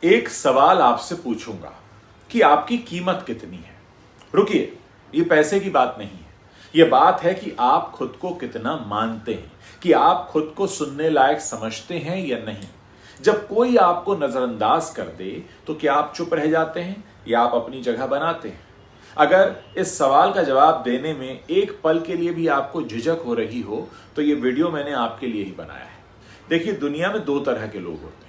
एक सवाल आपसे पूछूंगा कि आपकी कीमत कितनी है। रुकिए, ये पैसे की बात नहीं है। ये बात है कि आप खुद को कितना मानते हैं, कि आप खुद को सुनने लायक समझते हैं या नहीं। जब कोई आपको नजरअंदाज कर दे तो क्या आप चुप रह जाते हैं या आप अपनी जगह बनाते हैं? अगर इस सवाल का जवाब देने में एक पल के लिए भी आपको झिझक हो रही हो तो ये वीडियो मैंने आपके लिए ही बनाया है। देखिए, दुनिया में दो तरह के लोग होते हैं।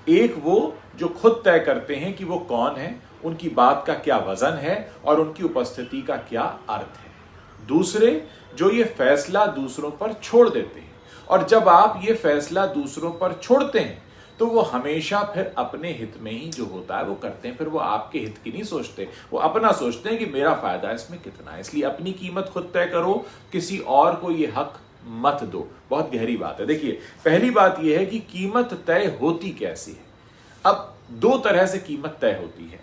एक वो जो खुद तय करते हैं कि वो कौन है, उनकी बात का क्या वजन है और उनकी उपस्थिति का क्या अर्थ है। दूसरे जो ये फैसला दूसरों पर छोड़ देते हैं, और जब आप ये फैसला दूसरों पर छोड़ते हैं तो वो हमेशा फिर अपने हित में ही जो होता है वो करते हैं। फिर वो आपके हित की नहीं सोचते, वो अपना सोचते हैं कि मेरा फायदा इसमें कितना है। इसलिए अपनी कीमत खुद तय करो, किसी और को ये हक मत दो। बहुत गहरी बात है। देखिए, पहली बात यह है कि कीमत तय होती कैसी है। अब दो तरह से कीमत तय होती है।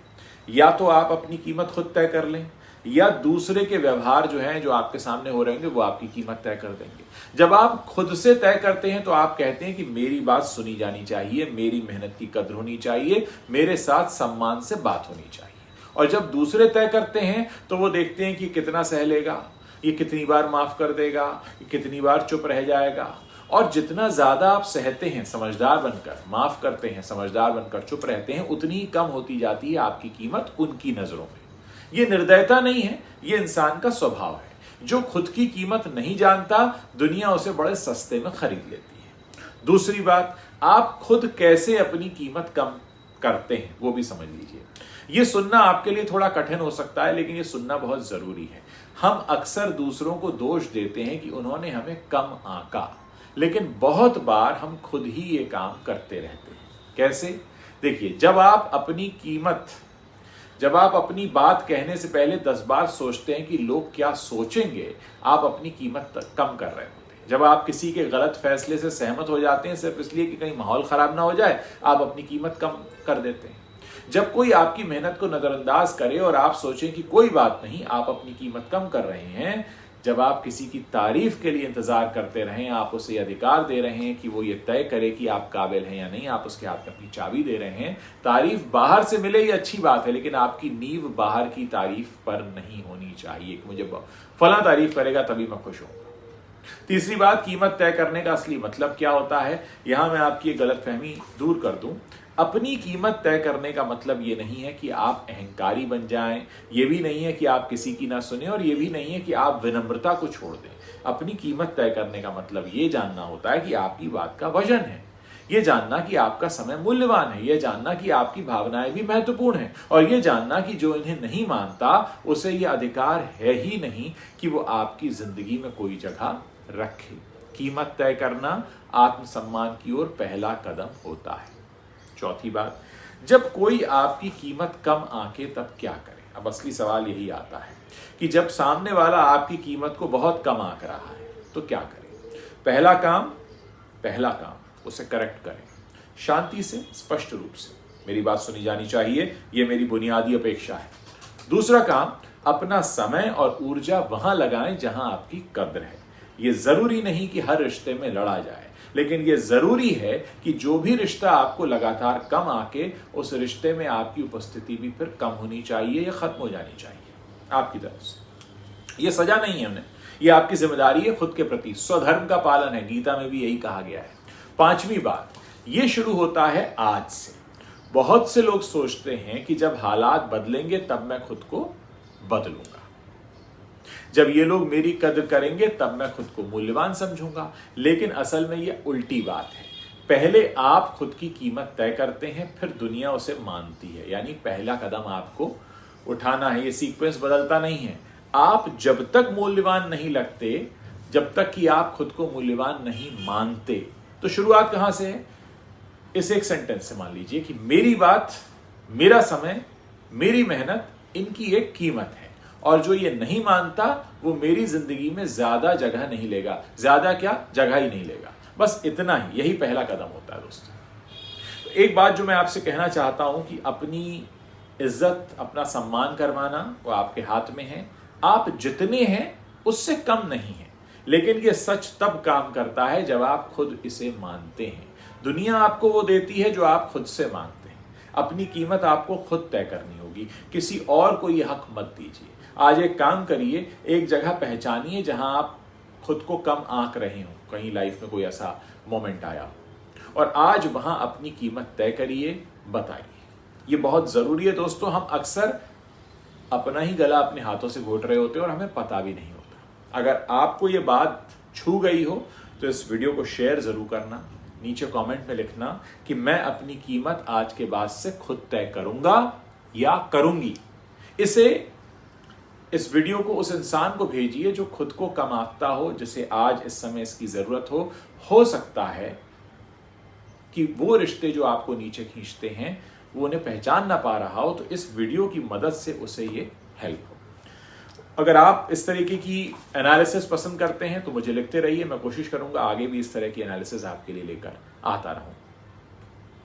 या तो आप अपनी कीमत खुद तय कर लें, या दूसरे के व्यवहार जो हैं, जो आपके सामने हो रहे होंगे, वो आपकी कीमत तय कर देंगे। जब आप खुद से तय करते हैं तो आप कहते हैं कि मेरी बात सुनी जानी चाहिए, मेरी मेहनत की कद्र होनी चाहिए, मेरे साथ सम्मान से बात होनी चाहिए। और जब दूसरे तय करते हैं तो वो देखते हैं कि कितना सह लेगा, ये कितनी बार माफ कर देगा, ये कितनी बार चुप रह जाएगा। और जितना ज्यादा आप सहते हैं समझदार बनकर, माफ करते हैं समझदार बनकर, चुप रहते हैं, उतनी ही कम होती जाती है आपकी कीमत उनकी नजरों में। ये निर्दयता नहीं है, ये इंसान का स्वभाव है। जो खुद की कीमत नहीं जानता, दुनिया उसे बड़े सस्ते में खरीद लेती है। दूसरी बात, आप खुद कैसे अपनी कीमत कम करते हैं वो भी समझ लीजिए। ये सुनना आपके लिए थोड़ा कठिन हो सकता है, लेकिन ये सुनना बहुत जरूरी है। हम अक्सर दूसरों को दोष देते हैं कि उन्होंने हमें कम आंका, लेकिन बहुत बार हम खुद ही ये काम करते रहते हैं। कैसे? देखिए, जब आप अपनी बात कहने से पहले 10 बार सोचते हैं कि लोग क्या सोचेंगे, आप अपनी कीमत कम कर रहे होते हैं। जब आप किसी के गलत फैसले से सहमत हो जाते हैं सिर्फ इसलिए कि कहीं माहौल खराब ना हो जाए, आप अपनी कीमत कम कर देते हैं। जब कोई आपकी मेहनत को नजरअंदाज करे और आप सोचें कि कोई बात नहीं, आप अपनी कीमत कम कर रहे हैं। जब आप किसी की तारीफ के लिए इंतजार करते रहें, आप उसे अधिकार दे रहे हैं कि वो ये तय करे कि आप काबिल हैं या नहीं, आप उसके हाथ में अपनी चाबी दे रहे हैं। तारीफ बाहर से मिले ये अच्छी बात है, लेकिन आपकी नींव बाहर की तारीफ पर नहीं होनी चाहिए कि मुझे फला तारीफ करेगा तभी मैं खुश हूं। तीसरी बात, कीमत तय करने का असली मतलब क्या होता है। यहां मैं आपकी एक गलतफहमी दूर कर दूं। अपनी कीमत तय करने का मतलब ये नहीं है कि आप अहंकारी बन जाएं, ये भी नहीं है कि आप किसी की ना सुने, और ये भी नहीं है कि आप विनम्रता को छोड़ दें। अपनी कीमत तय करने का मतलब ये जानना होता है कि आपकी बात का वजन है, ये जानना कि आपका समय मूल्यवान है, ये जानना कि आपकी भावनाएं भी महत्वपूर्ण हैं, और ये जानना कि जो इन्हें नहीं मानता उसे ये अधिकार है ही नहीं कि वो आपकी जिंदगी में कोई जगह रखे। कीमत तय करना आत्मसम्मान की ओर पहला कदम होता है। चौथी बात, जब कोई आपकी कीमत कम आंके तब क्या करें। अब असली सवाल यही आता है कि जब सामने वाला आपकी कीमत को बहुत कम आंक रहा है तो क्या करें। पहला काम उसे करेक्ट करें, शांति से, स्पष्ट रूप से। मेरी बात सुनी जानी चाहिए, यह मेरी बुनियादी अपेक्षा है। दूसरा काम, अपना समय और ऊर्जा वहां लगाएं जहां आपकी कद्र है। यह जरूरी नहीं कि हर रिश्ते में लड़ा जाए, लेकिन यह जरूरी है कि जो भी रिश्ता आपको लगातार कम आके, उस रिश्ते में आपकी उपस्थिति भी फिर कम होनी चाहिए या खत्म हो जानी चाहिए आपकी तरफ से। यह सजा नहीं है उन्हें, यह आपकी जिम्मेदारी है खुद के प्रति। स्वधर्म का पालन है, गीता में भी यही कहा गया है। पांचवी बात, यह शुरू होता है आज से। बहुत से लोग सोचते हैं कि जब हालात बदलेंगे तब मैं खुद को बदलूंगा, जब ये लोग मेरी कद्र करेंगे तब मैं खुद को मूल्यवान समझूंगा। लेकिन असल में ये उल्टी बात है। पहले आप खुद की कीमत तय करते हैं, फिर दुनिया उसे मानती है। यानी पहला कदम आपको उठाना है। ये सीक्वेंस बदलता नहीं है। आप जब तक मूल्यवान नहीं लगते, जब तक कि आप खुद को मूल्यवान नहीं मानते, तो शुरुआत कहां से है। इस एक सेंटेंस से मान लीजिए कि मेरी बात, मेरा समय, मेरी मेहनत, इनकी एक कीमत है, और जो ये नहीं मानता वो मेरी जिंदगी में ज्यादा जगह नहीं लेगा। ज्यादा क्या, जगह ही नहीं लेगा। बस इतना ही, यही पहला कदम होता है दोस्तों। तो एक बात जो मैं आपसे कहना चाहता हूं कि अपनी इज्जत, अपना सम्मान करवाना वो आपके हाथ में है। आप जितने हैं उससे कम नहीं है, लेकिन ये सच तब काम करता है जब आप खुद इसे मानते हैं। दुनिया आपको वो देती है जो आप खुद से मांगते हैं। अपनी कीमत आपको खुद तय करनी होगी, किसी और को ये हक मत दीजिए। आज एक काम करिए, एक जगह पहचानिए जहां आप खुद को कम आंक रहे हो, कहीं लाइफ में कोई ऐसा मोमेंट आया हो, और आज वहां अपनी कीमत तय करिए, बताइए। ये बहुत जरूरी है दोस्तों। हम अक्सर अपना ही गला अपने हाथों से घोट रहे होते हैं और हमें पता भी नहीं होता। अगर आपको ये बात छू गई हो तो इस वीडियो को शेयर जरूर करना, नीचे कमेंट में लिखना कि मैं अपनी कीमत आज के बाद से खुद तय करूंगा या करूंगी। इस वीडियो को उस इंसान को भेजिए जो खुद को कम आंकता हो, जिसे आज इस समय इसकी जरूरत हो सकता है कि वो रिश्ते जो आपको नीचे खींचते हैं वो उन्हें पहचान ना पा रहा हो, तो इस वीडियो की मदद से उसे ये हेल्प हो। अगर आप इस तरीके की एनालिसिस पसंद करते हैं तो मुझे लिखते रहिए, मैं कोशिश करूंगा आगे भी इस तरह की एनालिसिस आपके लिए लेकर आता रहूं।